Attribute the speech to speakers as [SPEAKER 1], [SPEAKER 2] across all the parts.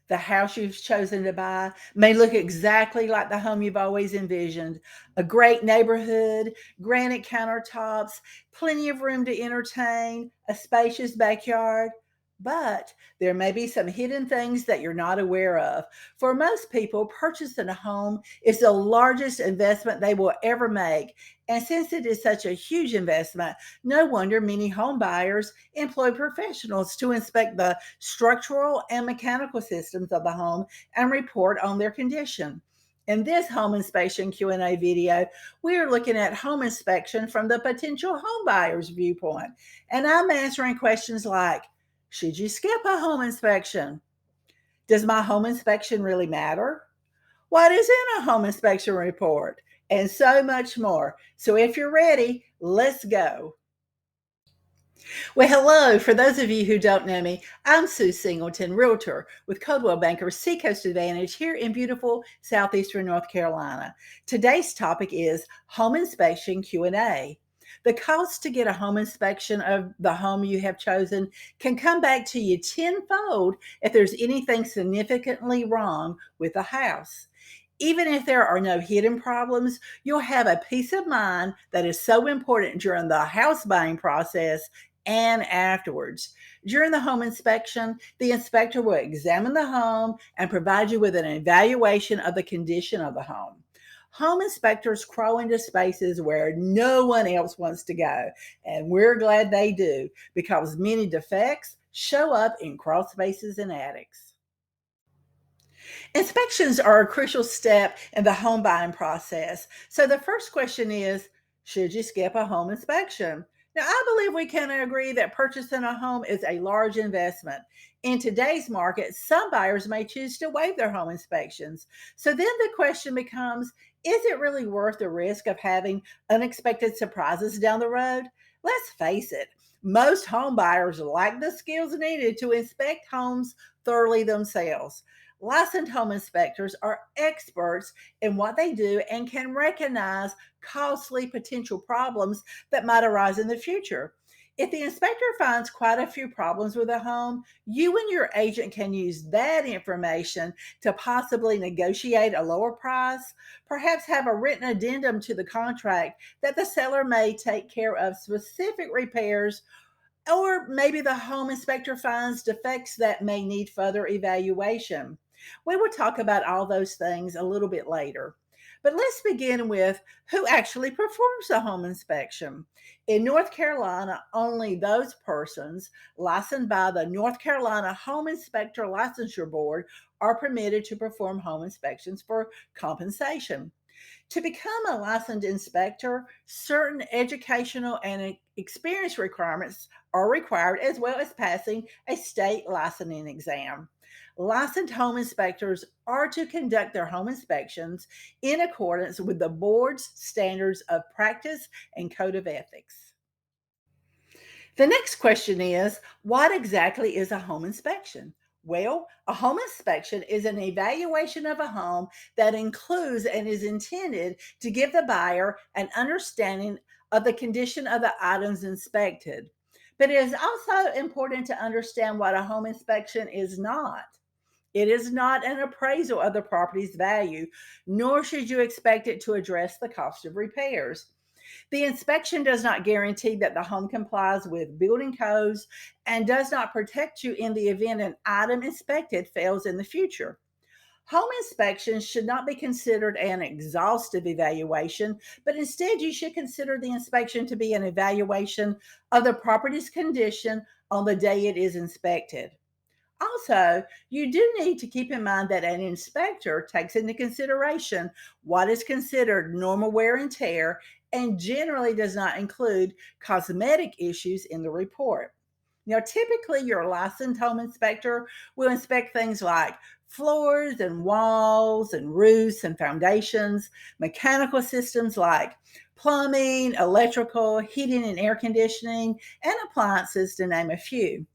[SPEAKER 1] The house you've chosen to buy may look exactly like the home you've always envisioned. A great neighborhood, granite countertops, plenty of room to entertain, a spacious backyard. But there may be some hidden things that you're not aware of. For most people, purchasing a home is the largest investment they will ever make. And since it is such a huge investment, no wonder many home buyers employ professionals to inspect the structural and mechanical systems of the home and report on their condition. In this home inspection Q&A video, we are looking at home inspection from the potential home buyer's viewpoint. And I'm answering questions like, should you skip a home inspection? Does my home inspection really matter? What is in a home inspection report? And so much more. So if you're ready, let's go. Well, hello. For those of you who don't know me, I'm Sue Singleton, realtor with Coldwell Banker Seacoast Advantage here in beautiful Southeastern North Carolina. Today's topic is home inspection Q&A. The cost to get a home inspection of the home you have chosen can come back to you tenfold if there's anything significantly wrong with the house. Even if there are no hidden problems, you'll have a peace of mind that is so important during the house buying process and afterwards. During the home inspection, the inspector will examine the home and provide you with an evaluation of the condition of the home. Home inspectors crawl into spaces where no one else wants to go, and we're glad they do because many defects show up in crawl spaces and attics. Inspections are a crucial step in the home buying process. So the first question is, should you skip a home inspection? Now, I believe we can agree that purchasing a home is a large investment. In today's market, some buyers may choose to waive their home inspections. So then the question becomes, is it really worth the risk of having unexpected surprises down the road? Let's face it, most home buyers lack the skills needed to inspect homes thoroughly themselves. Licensed home inspectors are experts in what they do and can recognize costly potential problems that might arise in the future. If the inspector finds quite a few problems with a home, you and your agent can use that information to possibly negotiate a lower price, perhaps have a written addendum to the contract that the seller may take care of specific repairs, or maybe the home inspector finds defects that may need further evaluation. We will talk about all those things a little bit later. But let's begin with who actually performs the home inspection. In North Carolina, only those persons licensed by the North Carolina Home Inspector Licensure Board are permitted to perform home inspections for compensation. To become a licensed inspector, certain educational and experience requirements are required, as well as passing a state licensing exam. Licensed home inspectors are to conduct their home inspections in accordance with the board's standards of practice and code of ethics. The next question is, what exactly is a home inspection? Well, a home inspection is an evaluation of a home that includes and is intended to give the buyer an understanding of the condition of the items inspected. But it is also important to understand what a home inspection is not. It is not an appraisal of the property's value, nor should you expect it to address the cost of repairs. The inspection does not guarantee that the home complies with building codes and does not protect you in the event an item inspected fails in the future. Home inspections should not be considered an exhaustive evaluation, but instead you should consider the inspection to be an evaluation of the property's condition on the day it is inspected. Also, you do need to keep in mind that an inspector takes into consideration what is considered normal wear and tear and generally does not include cosmetic issues in the report. Now, typically, your licensed home inspector will inspect things like floors and walls and roofs and foundations, mechanical systems like plumbing, electrical, heating and air conditioning, and appliances, to name a few.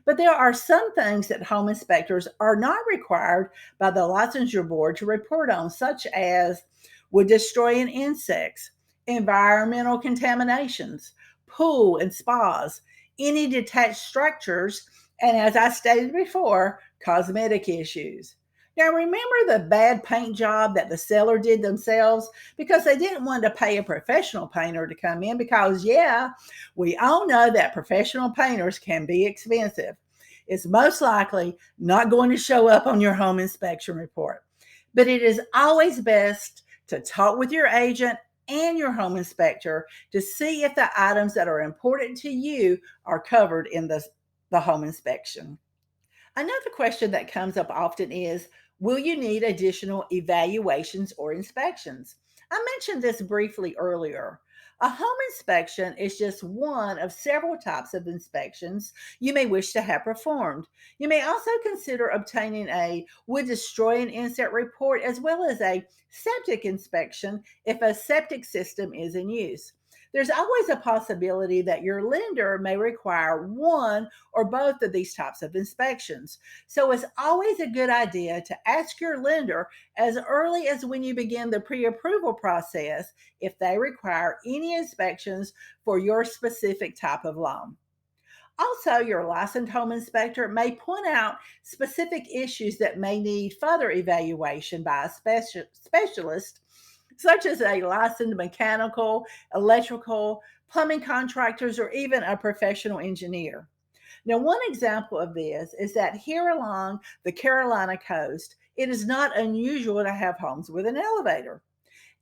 [SPEAKER 1] But there are some things that home inspectors are not required by the licensure board to report on, such as wood destroying insects, environmental contaminations, pool and spas, any detached structures, and as I stated before, cosmetic issues. Now, remember the bad paint job that the seller did themselves because they didn't want to pay a professional painter to come in? Because, yeah, we all know that professional painters can be expensive. It's most likely not going to show up on your home inspection report. But it is always best to talk with your agent and your home inspector to see if the items that are important to you are covered in the home inspection. Another question that comes up often is, will you need additional evaluations or inspections? I mentioned this briefly earlier. A home inspection is just one of several types of inspections you may wish to have performed. You may also consider obtaining a would destroy an insect report as well as a septic inspection if a septic system is in use. There's always a possibility that your lender may require one or both of these types of inspections. So it's always a good idea to ask your lender as early as when you begin the pre approval process if they require any inspections for your specific type of loan. Also, your licensed home inspector may point out specific issues that may need further evaluation by a specialist, such as a licensed mechanical, electrical, plumbing contractors, or even a professional engineer. Now, one example of this is that here along the Carolina coast, it is not unusual to have homes with an elevator.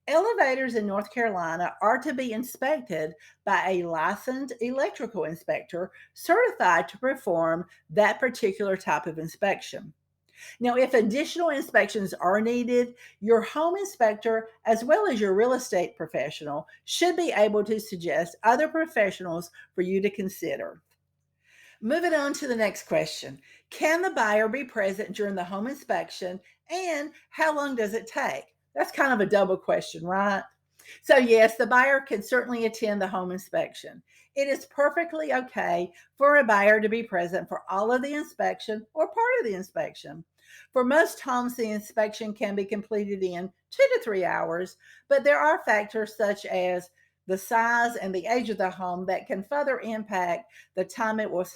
[SPEAKER 1] Elevators in North Carolina are to be inspected by a licensed electrical inspector certified to perform that particular type of inspection. Now, if additional inspections are needed, your home inspector, as well as your real estate professional, should be able to suggest other professionals for you to consider. Moving on to the next question. Can the buyer be present during the home inspection and how long does it take? That's kind of a double question, right? So, yes, the buyer can certainly attend the home inspection. It is perfectly okay for a buyer to be present for all of the inspection or part of the inspection. For most homes, the inspection can be completed in 2 to 3 hours, but there are factors such as the size and the age of the home that can further impact the time it will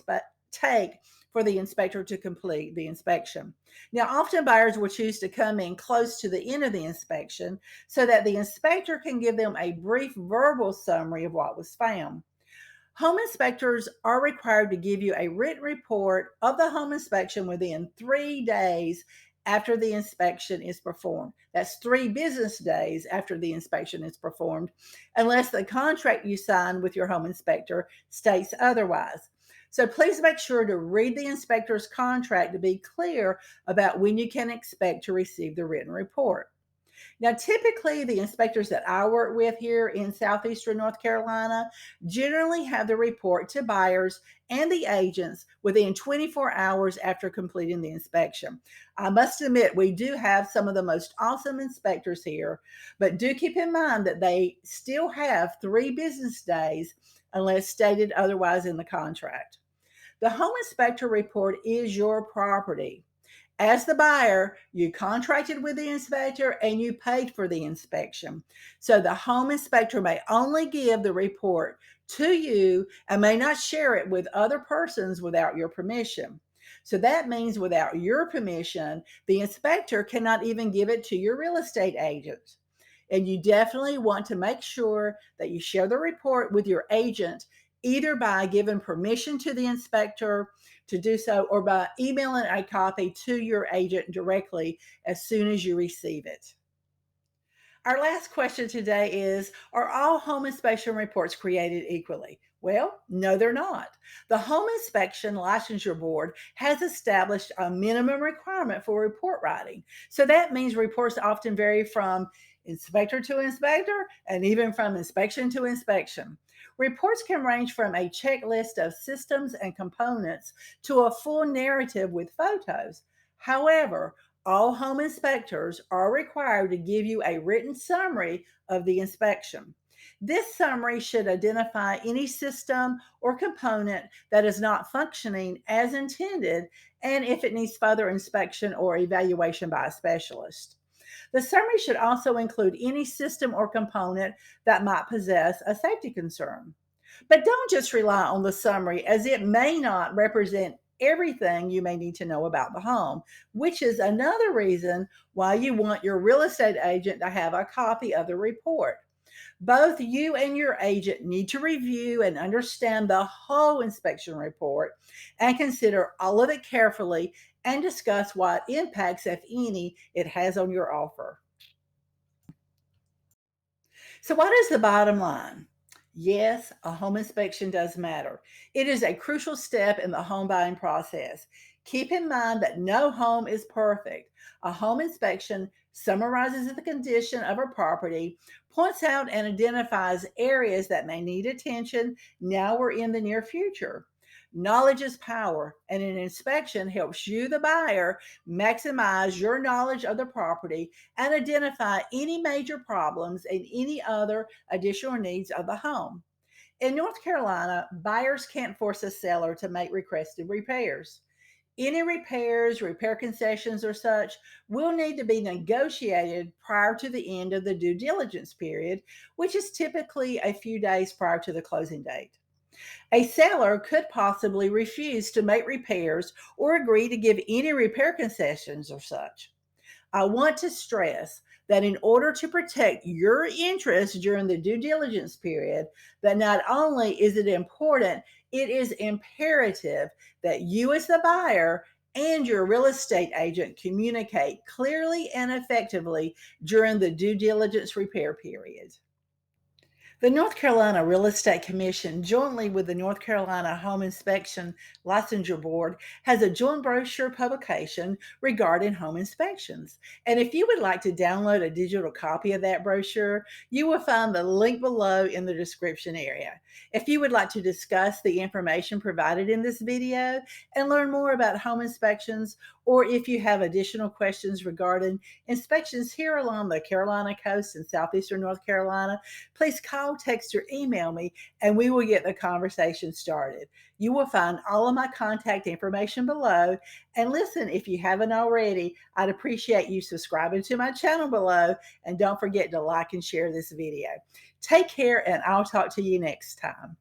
[SPEAKER 1] take for the inspector to complete the inspection. Now, often buyers will choose to come in close to the end of the inspection so that the inspector can give them a brief verbal summary of what was found. Home inspectors are required to give you a written report of the home inspection within 3 days after the inspection is performed. That's 3 business days after the inspection is performed, unless the contract you sign with your home inspector states otherwise. So please make sure to read the inspector's contract to be clear about when you can expect to receive the written report. Now, typically, the inspectors that I work with here in Southeastern North Carolina generally have the report to buyers and the agents within 24 hours after completing the inspection. I must admit, we do have some of the most awesome inspectors here, but do keep in mind that they still have 3 business days unless stated otherwise in the contract. The home inspector report is your property. As the buyer, you contracted with the inspector and you paid for the inspection. So the home inspector may only give the report to you and may not share it with other persons without your permission. So that means without your permission, the inspector cannot even give it to your real estate agent. And you definitely want to make sure that you share the report with your agent, either by giving permission to the inspector to do so or by emailing a copy to your agent directly as soon as you receive it. Our last question today is, are all home inspection reports created equally? Well, no, they're not. The Home Inspection Licensure Board has established a minimum requirement for report writing. So that means reports often vary from inspector to inspector and even from inspection to inspection. Reports can range from a checklist of systems and components to a full narrative with photos. However, all home inspectors are required to give you a written summary of the inspection. This summary should identify any system or component that is not functioning as intended and if it needs further inspection or evaluation by a specialist. The summary should also include any system or component that might possess a safety concern. But don't just rely on the summary, as it may not represent everything you may need to know about the home, which is another reason why you want your real estate agent to have a copy of the report. Both you and your agent need to review and understand the whole inspection report and consider all of it carefully and discuss what impacts, if any, it has on your offer. So, what is the bottom line? Yes, a home inspection does matter. It is a crucial step in the home buying process. Keep in mind that no home is perfect. A home inspection summarizes the condition of a property, points out and identifies areas that may need attention now or in the near future. Knowledge is power, and an inspection helps you, the buyer, maximize your knowledge of the property and identify any major problems and any other additional needs of the home. In North Carolina, buyers can't force a seller to make requested repairs. Any repairs, repair concessions, or such will need to be negotiated prior to the end of the due diligence period, which is typically a few days prior to the closing date. A seller could possibly refuse to make repairs or agree to give any repair concessions or such. I want to stress that in order to protect your interests during the due diligence period, that not only is it important, it is imperative that you as the buyer and your real estate agent communicate clearly and effectively during the due diligence repair period. The North Carolina Real Estate Commission, jointly with the North Carolina Home Inspection Licensure Board, has a joint brochure publication regarding home inspections. And if you would like to download a digital copy of that brochure, you will find the link below in the description area. If you would like to discuss the information provided in this video and learn more about home inspections, or if you have additional questions regarding inspections here along the Carolina coast in southeastern North Carolina, please call, text, or email me, and we will get the conversation started. You will find all of my contact information below. And listen, if you haven't already, I'd appreciate you subscribing to my channel below. And don't forget to like and share this video. Take care, and I'll talk to you next time.